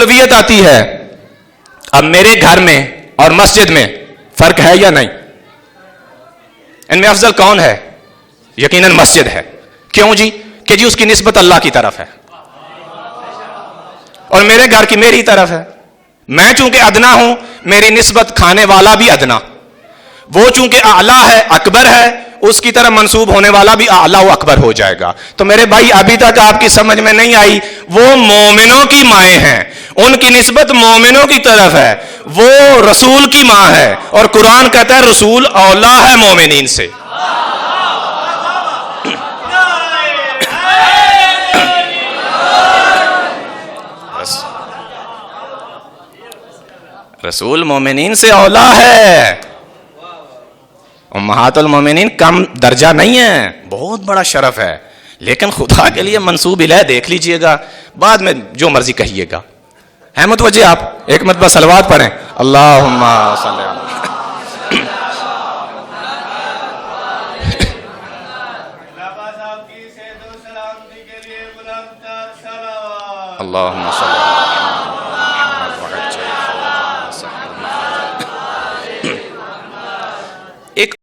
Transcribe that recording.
اولویت آتی ہے. اب میرے گھر میں اور مسجد میں فرق ہے یا نہیں؟ ان میں افضل کون ہے؟ یقیناً مسجد ہے. کیوں جی؟ کہ جی اس کی نسبت اللہ کی طرف ہے اور میرے گھر کی میری طرف ہے. میں چونکہ ادنا ہوں میری نسبت کھانے والا بھی ادنا، وہ چونکہ اعلیٰ ہے اکبر ہے اس کی طرح منسوب ہونے والا بھی اعلیٰ و اکبر ہو جائے گا. تو میرے بھائی ابھی تک آپ کی سمجھ میں نہیں آئی، وہ مومنوں کی مائیں ہیں، ان کی نسبت مومنوں کی طرف ہے، وہ رسول کی ماں ہے اور قرآن کہتا ہے رسول اولیٰ ہے مومنین سے. رسول مومنین سے اولیٰ ہے. امہات المومنین کم درجہ نہیں ہے، بہت بڑا شرف ہے، لیکن خدا کے لیے منسوب الہ دیکھ لیجئے گا، بعد میں جو مرضی کہیے گا. ہے متوجہ؟ آپ ایک مرتبہ صلوات پڑھیں. اللہم صلی اللہ اللہم صلی اللہ